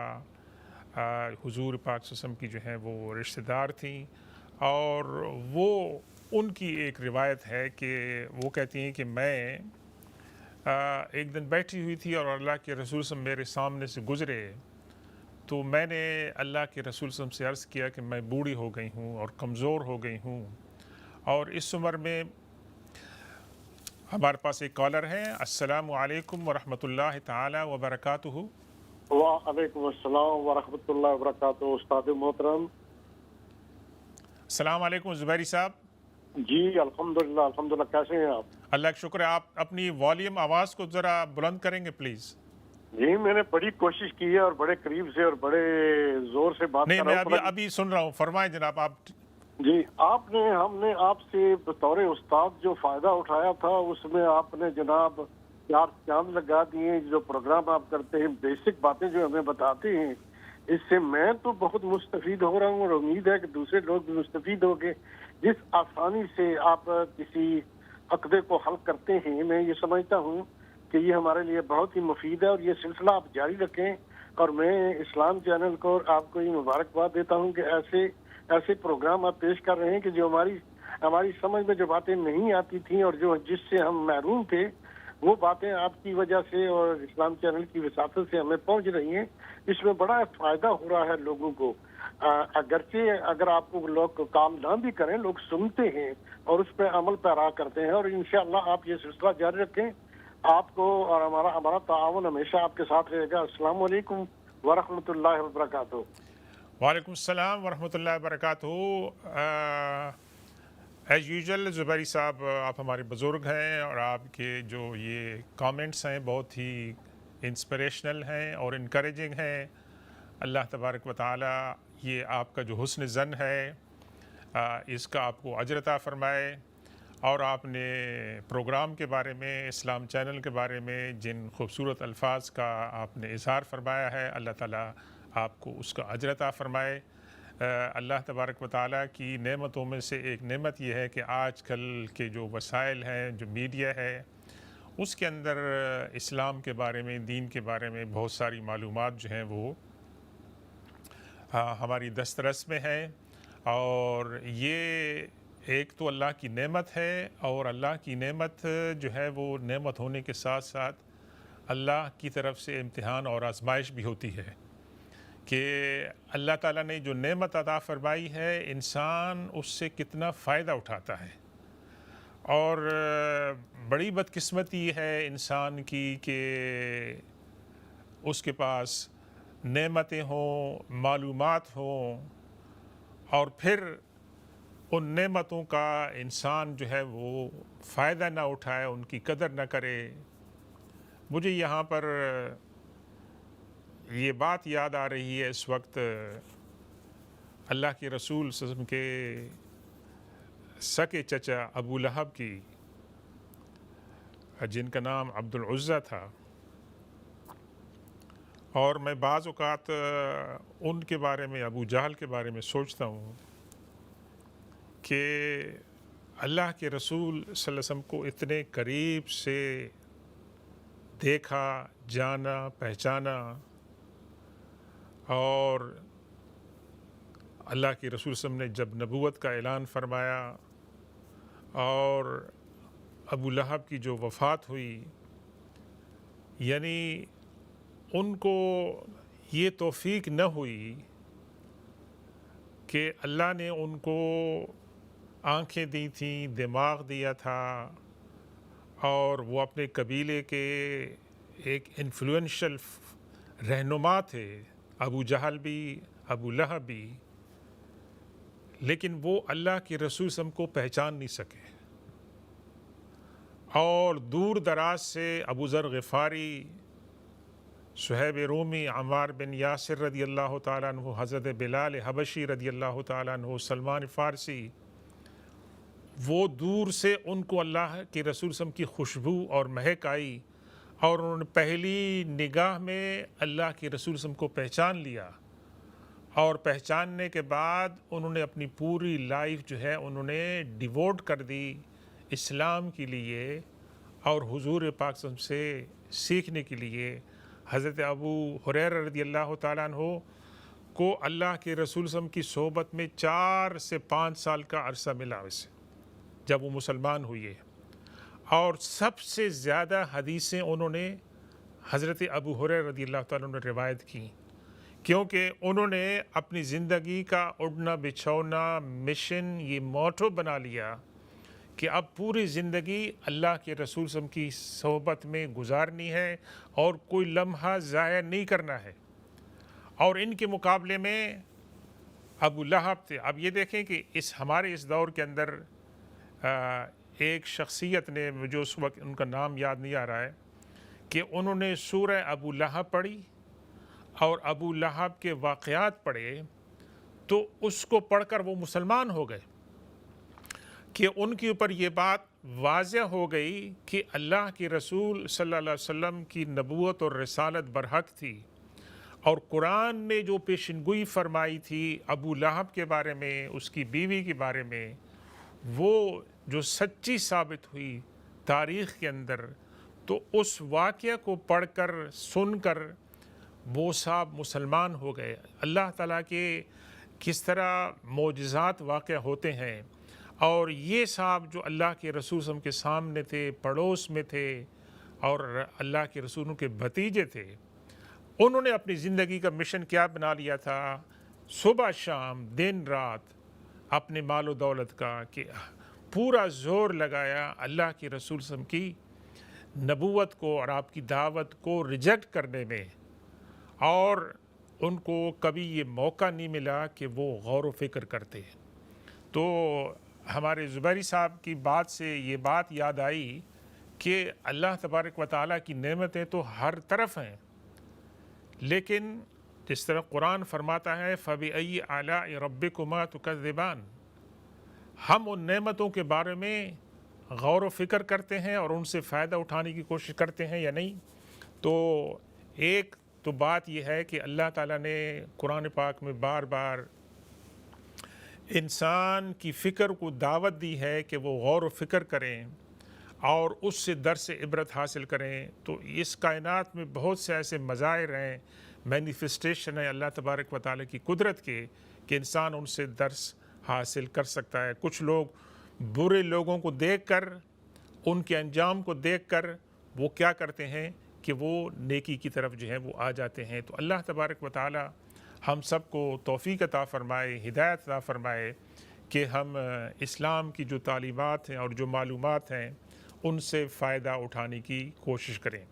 حضور پاک صلی اللہ علیہ وسلم کی جو ہے وہ رشتہ دار تھیں، اور وہ ان کی ایک روایت ہے کہ وہ کہتی ہیں کہ میں ایک دن بیٹھی ہوئی تھی اور اللہ کے رسول صلی اللہ علیہ وسلم میرے سامنے سے گزرے، تو میں نے اللہ کے رسول صلی اللہ علیہ وسلم سے عرض کیا کہ میں بوڑھی ہو گئی ہوں اور کمزور ہو گئی ہوں، اور اس عمر میں ہمارے پاس ایک کالر ہے۔ السلام علیکم ورحمۃ اللہ تعالی وبرکاتہ۔ وعلیکم السلام ورحمۃ اللہ وبرکاتہ۔ استاد محترم، السلام علیکم زبیری صاحب۔ جی الحمدللہ، کیسے ہیں آپ؟ اللہ کا شکر ہے۔ آپ اپنی والیوم آواز کو ذرا بلند کریں گے پلیز؟ جی میں نے بڑی کوشش کی ہے اور بڑے قریب سے اور بڑے زور سے بات نہیں، کر میں رہا ہوں۔ ابھی سن رہا ہوں، فرمائیں جناب آپ۔ جی ہم نے آپ سے بطور استاد جو فائدہ اٹھایا تھا، اس میں آپ نے جناب چار چاند لگا دیے۔ جو پروگرام آپ کرتے ہیں، بیسک باتیں جو ہمیں بتاتے ہیں، اس سے میں تو بہت مستفید ہو رہا ہوں، اور امید ہے کہ دوسرے لوگ بھی مستفید ہوں گے۔ جس آسانی سے آپ کسی عقدے کو حل کرتے ہیں، میں یہ سمجھتا ہوں کہ یہ ہمارے لیے بہت ہی مفید ہے، اور یہ سلسلہ آپ جاری رکھیں۔ اور میں اسلام چینل کو آپ کو یہ مبارکباد دیتا ہوں کہ ایسے پروگرام آپ پیش کر رہے ہیں کہ جو ہماری سمجھ میں جو باتیں نہیں آتی تھیں اور جس سے ہم محروم تھے، وہ باتیں آپ کی وجہ سے اور اسلام چینل کی وساطت سے ہمیں پہنچ رہی ہیں۔ اس میں بڑا فائدہ ہو رہا ہے لوگوں کو، اگرچہ اگر آپ کو لوگ کام نہ بھی کریں، لوگ سنتے ہیں اور اس پہ عمل پیرا کرتے ہیں، اور انشاءاللہ آپ یہ سلسلہ جاری رکھیں۔ آپ کو اور ہمارا تعاون ہمیشہ آپ کے ساتھ رہے گا۔ السلام علیکم ورحمۃ اللہ وبرکاتہ۔ وعلیکم السلام ورحمۃ اللہ وبرکاتہ۔ ایز یوزول زبیری صاحب، آپ ہمارے بزرگ ہیں، اور آپ کے جو یہ کامنٹس ہیں بہت ہی انسپریشنل ہیں اور انکریجنگ ہیں۔ اللہ تبارک و تعالیٰ یہ آپ کا جو حسن ظن ہے اس کا آپ کو اجر عطا فرمائے، اور آپ نے پروگرام کے بارے میں، اسلام چینل کے بارے میں جن خوبصورت الفاظ کا آپ نے اظہار فرمایا ہے، اللہ تعالیٰ آپ کو اس کا اجر عطا فرمائے۔ اللہ تبارک و تعالیٰ کی نعمتوں میں سے ایک نعمت یہ ہے کہ آج کل کے جو وسائل ہیں، جو میڈیا ہے، اس کے اندر اسلام کے بارے میں، دین کے بارے میں بہت ساری معلومات جو ہیں وہ ہماری دسترس میں ہے، اور یہ ایک تو اللہ کی نعمت ہے، اور اللہ کی نعمت جو ہے وہ نعمت ہونے کے ساتھ ساتھ اللہ کی طرف سے امتحان اور آزمائش بھی ہوتی ہے کہ اللہ تعالیٰ نے جو نعمت عطا فرمائی ہے انسان اس سے کتنا فائدہ اٹھاتا ہے۔ اور بڑی بدقسمتی ہے انسان کی کہ اس کے پاس نعمتیں ہوں، معلومات ہوں، اور پھر ان نعمتوں کا انسان جو ہے وہ فائدہ نہ اٹھائے، ان کی قدر نہ کرے۔ مجھے یہاں پر یہ بات یاد آ رہی ہے اس وقت اللہ کے رسول صلی اللہ علیہ وسلم کے سکے چچا ابو لہب کی، جن کا نام عبد العزہ تھا، اور میں بعض اوقات ان کے بارے میں، ابو جہل کے بارے میں سوچتا ہوں کہ اللہ کے رسول صلی اللہ علیہ وسلم کو اتنے قریب سے دیکھا، جانا، پہچانا، اور اللہ کے رسول صلی اللہ علیہ وسلم نے جب نبوت کا اعلان فرمایا اور ابو لہب کی جو وفات ہوئی، یعنی ان کو یہ توفیق نہ ہوئی کہ اللہ نے ان کو آنکھیں دی تھیں، دماغ دیا تھا، اور وہ اپنے قبیلے کے ایک انفلوئنشل رہنما تھے، ابو جہل بھی، ابو لہب بھی، لیکن وہ اللہ کے رسول صلی اللہ علیہ وسلم کو پہچان نہیں سکے، اور دور دراز سے ابو ذر غفاری، صہیب رومی، عمار بن یاسر رضی اللہ تعالیٰ عنہ، حضرت بلال حبشی رضی اللہ تعالیٰ عنہ، سلمان فارسی، وہ دور سے ان کو اللہ کے رسول صلی اللہ علیہ وسلم کی خوشبو اور مہک آئی، اور انہوں نے پہلی نگاہ میں اللہ کے رسول صلی اللہ علیہ وسلم کو پہچان لیا، اور پہچاننے کے بعد انہوں نے اپنی پوری لائف جو ہے انہوں نے ڈیووٹ کر دی اسلام کے لیے، اور حضور پاک صلی اللہ علیہ وسلم سے سیکھنے کے لیے۔ حضرت ابو ہریرہ رضی اللہ تعالیٰ عنہ کو اللہ کے رسول صلی اللہ علیہ وسلم کی صحبت میں 4 سے 5 سال کا عرصہ ملا اسے جب وہ مسلمان ہوئے، اور سب سے زیادہ حدیثیں انہوں نے حضرت ابو ہریرہ رضی اللہ تعالیٰ عنہ نے روایت کی، کیونکہ انہوں نے اپنی زندگی کا اڑنا بچھونا مشن، یہ موٹو بنا لیا کہ اب پوری زندگی اللہ کے رسول صلی اللہ علیہ وسلم کی صحبت میں گزارنی ہے، اور کوئی لمحہ ضائع نہیں کرنا ہے۔ اور ان کے مقابلے میں ابو لہب تھے۔ اب یہ دیکھیں کہ ہمارے اس دور کے اندر ایک شخصیت نے، مجھے اس وقت ان کا نام یاد نہیں آ رہا ہے، کہ انہوں نے سورہ ابو لہب پڑھی اور ابو لہب کے واقعات پڑھے، تو اس کو پڑھ کر وہ مسلمان ہو گئے، کہ ان کے اوپر یہ بات واضح ہو گئی کہ اللہ کے رسول صلی اللہ علیہ وسلم کی نبوت اور رسالت برحق تھی، اور قرآن نے جو پیشنگوئی فرمائی تھی ابو لہب کے بارے میں، اس کی بیوی کے بارے میں، وہ جو سچی ثابت ہوئی تاریخ کے اندر، تو اس واقعہ کو پڑھ کر، سن کر وہ صاحب مسلمان ہو گئے۔ اللہ تعالیٰ کے کس طرح معجزات واقع ہوتے ہیں، اور یہ صاحب جو اللہ کے رسول صلی اللہ علیہ وسلم کے سامنے تھے، پڑوس میں تھے، اور اللہ کے رسولوں کے بھتیجے تھے، انہوں نے اپنی زندگی کا مشن کیا بنا لیا تھا؟ صبح شام، دن رات، اپنے مال و دولت کا کہ پورا زور لگایا اللہ کے رسول صلی اللہ علیہ وسلم کی نبوت کو اور آپ کی دعوت کو ریجیکٹ کرنے میں، اور ان کو کبھی یہ موقع نہیں ملا کہ وہ غور و فکر کرتے۔ تو ہمارے زبیری صاحب کی بات سے یہ بات یاد آئی کہ اللہ تبارک و تعالیٰ کی نعمتیں تو ہر طرف ہیں، لیکن جس طرح قرآن فرماتا ہے فَبِأَيِّ آلَاءِ رَبِّكُمَا تُكَذِّبَانِ، ہم ان نعمتوں کے بارے میں غور و فکر کرتے ہیں اور ان سے فائدہ اٹھانے کی کوشش کرتے ہیں یا نہیں؟ تو ایک تو بات یہ ہے کہ اللہ تعالیٰ نے قرآن پاک میں بار بار انسان کی فکر کو دعوت دی ہے کہ وہ غور و فکر کریں اور اس سے درس عبرت حاصل کریں۔ تو اس کائنات میں بہت سے ایسے مظاہر ہیں، مینیفیسٹیشن ہے اللہ تبارک و تعالیٰ کی قدرت کے کہ انسان ان سے درس حاصل کر سکتا ہے۔ کچھ لوگ برے لوگوں کو دیکھ کر، ان کے انجام کو دیکھ کر وہ کیا کرتے ہیں کہ وہ نیکی کی طرف جو ہے وہ آ جاتے ہیں۔ تو اللہ تبارک و تعالیٰ ہم سب کو توفیق عطا فرمائے، ہدایت عطا فرمائے کہ ہم اسلام کی جو تعلیمات ہیں اور جو معلومات ہیں ان سے فائدہ اٹھانے کی کوشش کریں۔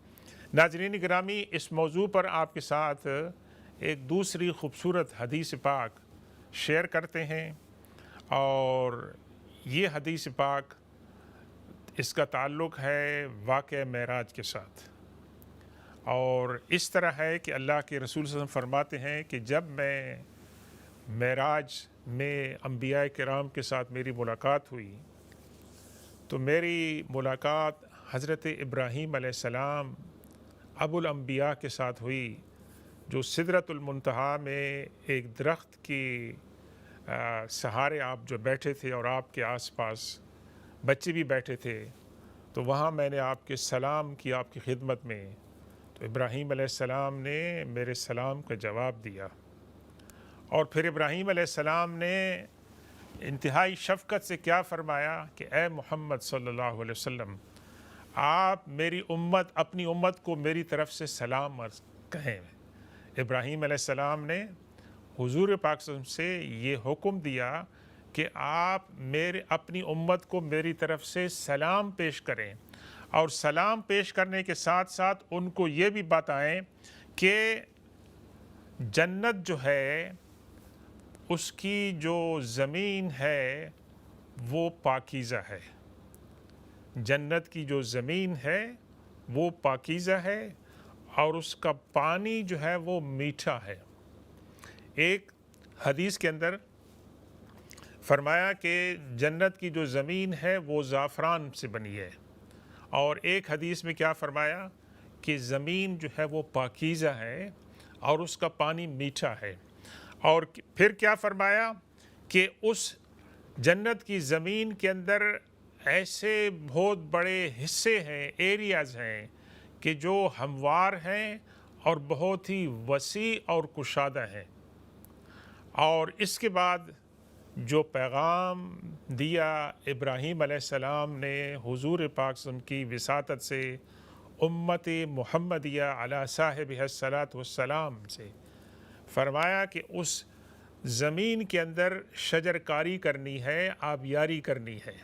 ناظرین گرامی، اس موضوع پر آپ کے ساتھ ایک دوسری خوبصورت حدیث پاک شیئر کرتے ہیں، اور یہ حدیث پاک اس کا تعلق ہے واقعہ معراج کے ساتھ، اور اس طرح ہے کہ اللہ کے رسول صلی اللہ علیہ وسلم فرماتے ہیں کہ جب میں معراج میں انبیاء کرام کے ساتھ میری ملاقات ہوئی تو میری ملاقات حضرت ابراہیم علیہ السلام ابو الانبیاء کے ساتھ ہوئی، جو سدرۃ المنتہا میں ایک درخت کی سہارے آپ جو بیٹھے تھے اور آپ کے آس پاس بچے بھی بیٹھے تھے، تو وہاں میں نے آپ کے سلام کیا آپ کی خدمت میں، تو ابراہیم علیہ السلام نے میرے سلام کا جواب دیا، اور پھر ابراہیم علیہ السلام نے انتہائی شفقت سے کیا فرمایا کہ اے محمد صلی اللہ علیہ وسلم، آپ میری امت، اپنی امت کو میری طرف سے سلام کہیں۔ ابراہیم علیہ السلام نے حضور پاک صلی اللہ علیہ وسلم سے یہ حکم دیا کہ آپ اپنی امت کو میری طرف سے سلام پیش کریں، اور سلام پیش کرنے کے ساتھ ساتھ ان کو یہ بھی بتائیں کہ جنت جو ہے اس کی جو زمین ہے وہ پاکیزہ ہے، جنت کی جو زمین ہے وہ پاکیزہ ہے، اور اس کا پانی جو ہے وہ میٹھا ہے۔ ایک حدیث کے اندر فرمایا کہ جنت کی جو زمین ہے وہ زعفران سے بنی ہے، اور ایک حدیث میں کیا فرمایا کہ زمین جو ہے وہ پاکیزہ ہے اور اس کا پانی میٹھا ہے، اور پھر کیا فرمایا کہ اس جنت کی زمین کے اندر ایسے بہت بڑے حصے ہیں، ایریاز ہیں کہ جو ہموار ہیں اور بہت ہی وسیع اور کشادہ ہیں۔ اور اس کے بعد جو پیغام دیا ابراہیم علیہ السلام نے حضور پاک صلی اللہ علیہ وسلم کی وساطت سے امت محمدیہ علی صاحبہ الصلاۃ والسلام سے، فرمایا کہ اس زمین کے اندر شجر کاری کرنی ہے، آبیاری کرنی ہے،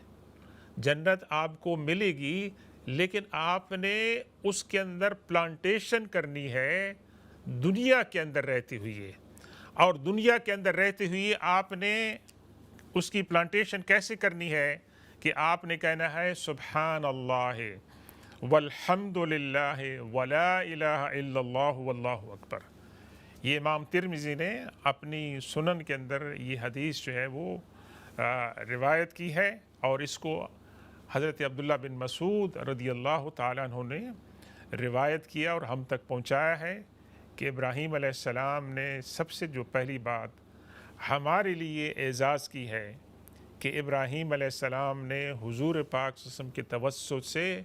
جنت آپ کو ملے گی، لیکن آپ نے اس کے اندر پلانٹیشن کرنی ہے دنیا کے اندر رہتے ہوئے، اور دنیا کے اندر رہتے ہوئے آپ نے اس کی پلانٹیشن کیسے کرنی ہے کہ آپ نے کہنا ہے سبحان اللہ والحمد للہ ولا الہ الا اللہ واللہ اکبر۔ یہ امام ترمذی نے اپنی سنن کے اندر یہ حدیث جو ہے وہ روایت کی ہے، اور اس کو حضرت عبداللہ بن مسعود رضی اللہ تعالیٰ عنہ نے روایت کیا اور ہم تک پہنچایا ہے کہ ابراہیم علیہ السلام نے سب سے جو پہلی بات ہمارے لیے اعزاز کی ہے کہ ابراہیم علیہ السلام نے حضور پاک صلی اللہ علیہ وسلم کے توسط سے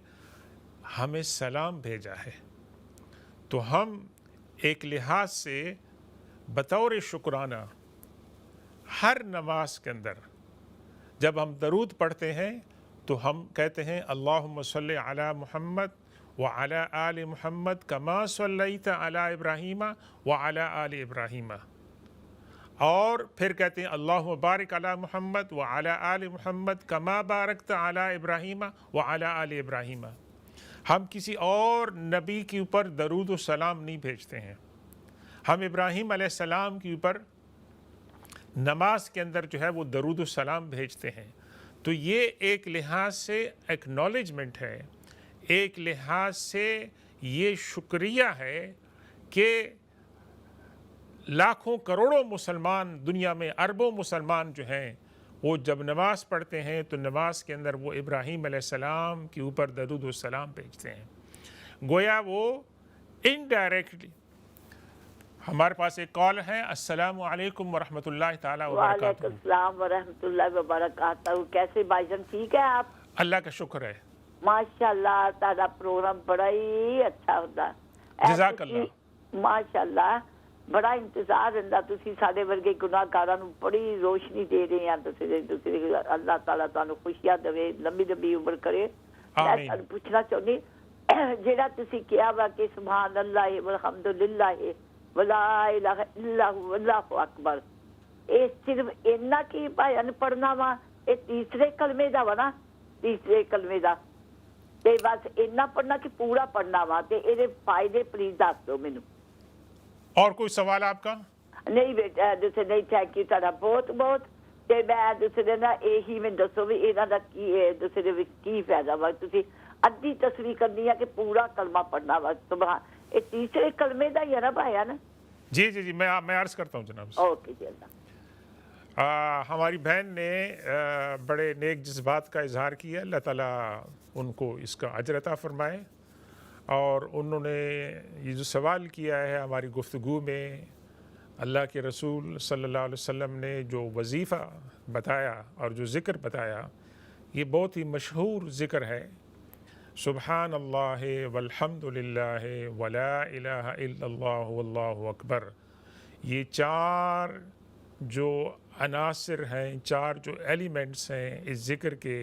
ہمیں سلام بھیجا ہے۔ تو ہم ایک لحاظ سے بطور شکرانہ ہر نماز کے اندر جب ہم درود پڑھتے ہیں تو ہم کہتے ہیں اللہم صلی علی محمد وعلی آل محمد کما صلیت علی ابراہیم وعلی آل ابراہیم، اور پھر کہتے ہیں اللہم بارک علی محمد وعلی آل محمد کما بارکت علی ابراہیم وعلی آل ابراہیم۔ ہم کسی اور نبی کے اوپر درود و سلام نہیں بھیجتے ہیں، ہم ابراہیم علیہ السلام کے اوپر نماز کے اندر جو ہے وہ درود و سلام بھیجتے ہیں۔ تو یہ ایک لحاظ سے ایکنالجمنٹ ہے، ایک لحاظ سے یہ شکریہ ہے کہ لاکھوں کروڑوں مسلمان دنیا میں، اربوں مسلمان جو ہیں وہ جب نماز پڑھتے ہیں تو نماز کے اندر وہ ابراہیم علیہ السلام کے اوپر درود و سلام بھیجتے ہیں۔ گویا وہ انڈائریکٹلی ہمارے پاس ایک کال ہے۔ السلام علیکم ورحمۃ اللہ تعالیٰ وبرکاتہ۔ وعلیکم السلام ورحمۃ اللہ وبرکاتہ۔ کیسے بھائی جان، ٹھیک ہے آپ؟ اللہ کا شکر ہے، ماشاء اللہ، تعالیٰ پروگرام بڑا ہی اچھا ہوتا ہے۔ جزاک اللہ۔ ماشاء اللہ، ਬੜਾ ਇੰਤਜ਼ਾਰ ਰਹਿੰਦਾ। ਤੁਸੀਂ ਸਾਡੇ ਵਰਗੇ ਗੁਨਾਹਗਾਰਾਂ ਨੂੰ ਬੜੀ ਰੋਸ਼ਨੀ ਦੇ ਰਹੇ ਆ। ਤੁਸੀਂ ਅੱਲਾਹ ਤਾਲਾ ਤੁਹਾਨੂੰ ਖੁਸ਼ੀਆਂ ਦੇਵੇ, ਲੰਬੀ ਲੰਬੀ ਉਮਰ ਕਰੇ। ਮੈਂ ਤੁਹਾਨੂੰ ਪੁੱਛਣਾ ਚਾਹੁੰਦੀ, ਜਿਹੜਾ ਤੁਸੀਂ ਕਿਹਾ ਵਾ ਕਿ ਸੁਭਾਨ ਅੱਲਾਹ ਵਲਹਮਦੁਲਿਲਾਹ ਵਲਾ ਇਲਾਹਾ ਇਲਾ ਹੂ ਅੱਲਾਹੁ ਅਕਬਰ, ਇਹ ਸਿਰਫ ਇੰਨਾ ਕੀ ਭਾਇਆਂ ਨੂੰ ਪੜ੍ਹਨਾ ਵਾ? ਇਹ ਤੀਸਰੇ ਕਲਮੇ ਦਾ ਵਾ ਨਾ, ਤੀਸਰੇ ਕਲਮੇ ਦਾ, ਤੇ ਬਸ ਇੰਨਾ ਪੜ੍ਹਨਾ ਕਿ ਪੂਰਾ ਪੜ੍ਹਨਾ ਵਾ? ਤੇ ਇਹਦੇ ਫਾਇਦੇ ਪਲੀਜ਼ ਦੱਸ ਦਿਓ ਮੈਨੂੰ। اور کوئی سوال آپ کا؟ نہیں بیٹا دوسرے نہیں، تھینک یو ਤੁਹਾਡਾ ਬਹੁਤ ਬਹੁਤ। ਤੇ ਮੈਂ ਦੂਸਰੇ ਨਾਲ ਇਹੀ ਮੈਨੂੰ ਦੱਸੋ ਵੀ ਇਹਨਾਂ ਦਾ ਕੀ ਹੈ, ਦੂਸਰੇ ਵਿੱਚ ਕੀ ਫਾਇਦਾ ਵਾ? ਤੁਸੀਂ ਅੱਧੀ ਤਸਵੀਰ کرنی ہے کہ پورا کلمہ پڑھنا وا سبحان، یہ تیسرے کلمے دا ہی ہے نا بھائی نا؟ جی جی جی میں عرض کرتا ہوں جناب. اوکے جی اللہ. ہماری بہن نے بڑے نیک جذبات کا اظہار کیا، اللہ تعالیٰ ان کو اس کا اجر عطا فرمائے. اور انہوں نے یہ جو سوال کیا ہے ہماری گفتگو میں، اللہ کے رسول صلی اللہ علیہ وسلم نے جو وظیفہ بتایا اور جو ذکر بتایا، یہ بہت ہی مشہور ذکر ہے. سبحان اللہ والحمد للہ ولا الہ الا اللہ واللہ اکبر. یہ چار جو عناصر ہیں، چار جو ایلیمنٹس ہیں اس ذکر کے،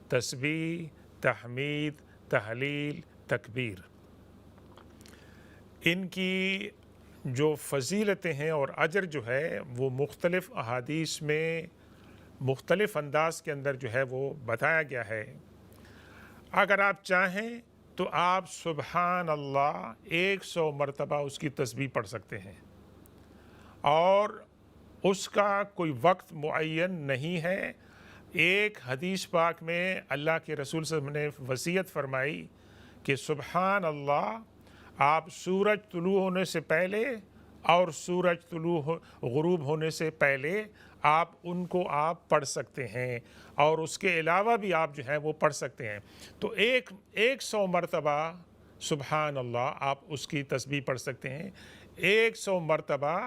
تسبیح، تحمید، تحلیل، تکبیر، ان کی جو فضیلتیں ہیں اور اجر جو ہے وہ مختلف احادیث میں مختلف انداز کے اندر جو ہے وہ بتایا گیا ہے. اگر آپ چاہیں تو آپ سبحان اللہ 100 مرتبہ اس کی تسبیح پڑھ سکتے ہیں، اور اس کا کوئی وقت معین نہیں ہے. ایک حدیث پاک میں اللہ کے رسول صلی اللہ علیہ وسلم نے وصیت فرمائی کہ سبحان اللہ آپ سورج طلوع ہونے سے پہلے اور سورج غروب ہونے سے پہلے آپ ان کو آپ پڑھ سکتے ہیں، اور اس کے علاوہ بھی آپ جو ہے وہ پڑھ سکتے ہیں. تو 100 مرتبہ سبحان اللہ آپ اس کی تسبیح پڑھ سکتے ہیں، 100 مرتبہ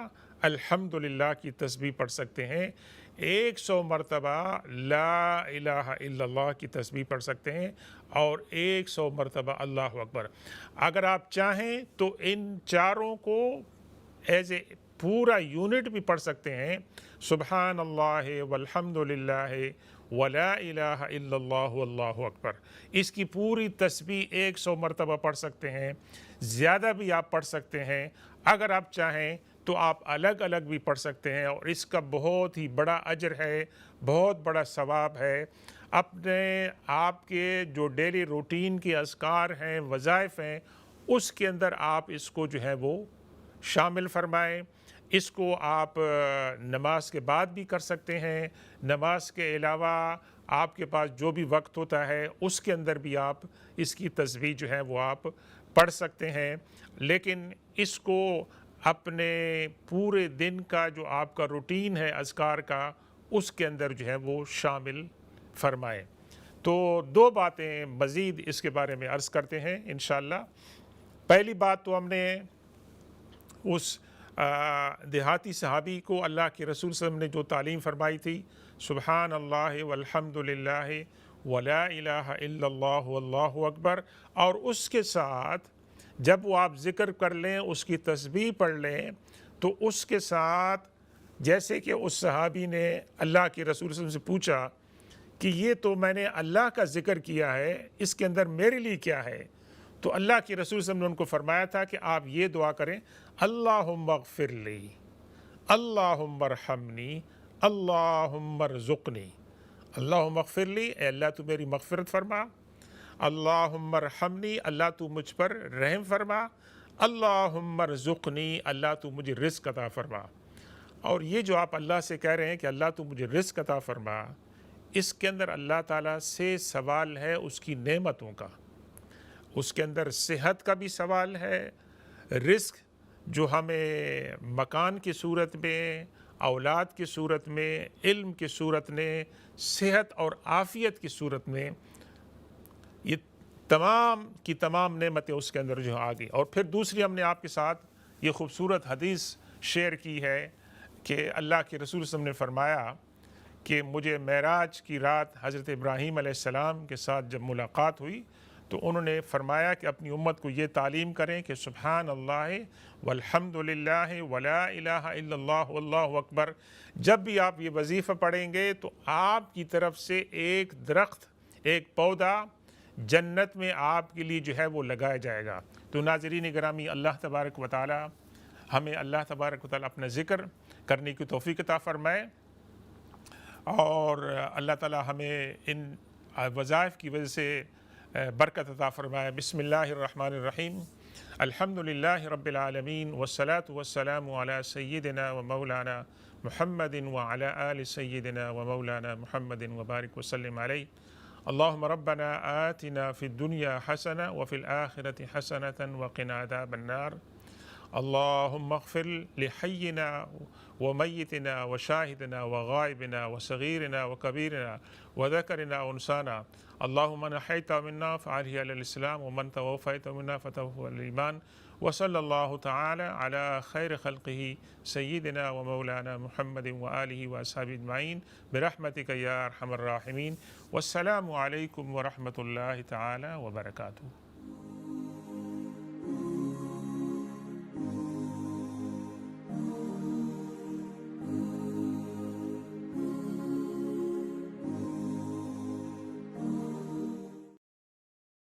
الحمدللہ کی تسبیح پڑھ سکتے ہیں، 100 مرتبہ لا الہ الا اللہ کی تسبیح پڑھ سکتے ہیں، اور 100 مرتبہ اللہ اکبر. اگر آپ چاہیں تو ان چاروں کو ایز اے پورا یونٹ بھی پڑھ سکتے ہیں، سبحان اللہ والحمد للہ ولا الہ الا اللہ واللہ اکبر. اس کی پوری تسبیح 100 مرتبہ پڑھ سکتے ہیں، زیادہ بھی آپ پڑھ سکتے ہیں. اگر آپ چاہیں تو آپ الگ الگ بھی پڑھ سکتے ہیں، اور اس کا بہت ہی بڑا اجر ہے، بہت بڑا ثواب ہے. اپنے آپ کے جو ڈیلی روٹین کے اذکار ہیں، وظائف ہیں، اس کے اندر آپ اس کو جو ہے وہ شامل فرمائیں. اس کو آپ نماز کے بعد بھی کر سکتے ہیں، نماز کے علاوہ آپ کے پاس جو بھی وقت ہوتا ہے اس کے اندر بھی آپ اس کی تسبیح جو ہے وہ آپ پڑھ سکتے ہیں. لیکن اس کو اپنے پورے دن کا جو آپ کا روٹین ہے اذکار کا، اس کے اندر جو ہے وہ شامل فرمائیں. تو 2 باتیں مزید اس کے بارے میں عرض کرتے ہیں انشاءاللہ. پہلی بات تو ہم نے اس دیہاتی صحابی کو اللہ کے رسول صلی اللہ علیہ وسلم نے جو تعلیم فرمائی تھی، سبحان اللہ والحمد للہ ولا الہ الا اللہ واللہ اکبر، اور اس کے ساتھ جب وہ آپ ذکر کر لیں، اس کی تسبیح پڑھ لیں، تو اس کے ساتھ جیسے کہ اس صحابی نے اللہ کے رسول صلی اللہ علیہ وسلم سے پوچھا کہ یہ تو میں نے اللہ کا ذکر کیا ہے، اس کے اندر میرے لیے کیا ہے؟ تو اللہ کے رسول صلی اللہ علیہ وسلم نے ان کو فرمایا تھا کہ آپ یہ دعا کریں، اللہم اغفر لی، اللہم ارحمنی، اللہم ارزقنی. اللہم اغفر لی، اے اللہ تو میری مغفرت فرما، اللہم ارحمنی، اللہ تو مجھ پر رحم فرما، اللہم ارزقنی، اللہ تو مجھے رزق عطا فرما. اور یہ جو آپ اللہ سے کہہ رہے ہیں کہ اللہ تو مجھے رزق عطا فرما، اس کے اندر اللہ تعالیٰ سے سوال ہے اس کی نعمتوں کا، اس کے اندر صحت کا بھی سوال ہے، رزق جو ہمیں مکان کی صورت میں، اولاد کی صورت میں، علم کی صورت میں، صحت اور عافیت کی صورت میں، یہ تمام کی تمام نعمتیں اس کے اندر جو آ گئی. اور پھر دوسری ہم نے آپ کے ساتھ یہ خوبصورت حدیث شیئر کی ہے کہ اللہ کے رسول صلی اللہ علیہ وسلم نے فرمایا کہ مجھے معراج کی رات حضرت ابراہیم علیہ السلام کے ساتھ جب ملاقات ہوئی تو انہوں نے فرمایا کہ اپنی امت کو یہ تعلیم کریں کہ سبحان اللہ والحمد للہ ولا الہ الا اللہ واللہ اکبر. جب بھی آپ یہ وظیفہ پڑھیں گے تو آپ کی طرف سے ایک درخت، ایک پودا جنت میں آپ کے لیے جو ہے وہ لگایا جائے گا. تو ناظرین گرامی، اللہ تبارک و تعالی ہمیں اللہ تبارک و تعالی اپنا ذکر کرنے کی توفیق عطا فرمائے، اور اللہ تعالی ہمیں ان وظائف کی وجہ سے برکت عطا فرمائے. بسم اللہ الرحمن الرحیم. الحمد للہ رب العالمین والصلاة والسلام علی سیدنا و مولانا محمد وعلی آل سیدنا و مولانا محمد وبارک وسلم علیہ. اللہم ربنا آتنا فی الدنیا حسنہ وفی الآخرة حسنة وقنا عذاب النار. اللہم اغفر لحینا ومیتنا وشاہدنا وغائبنا وصغیرنا وکبیرنا وذکرنا وانسانا. اللہم من احییت منا فاحیہ علی الاسلام ومن توفیت منا فتوفہ علی الایمان. وصلی اللہ تعالی علی خیر خلقہ سیدنا و مولانا محمد وآلہ واصحابہ اجمعین برحمتک یا ارحم الراحمین. والسلام علیکم ورحمۃ اللہ تعالی وبرکاتہ.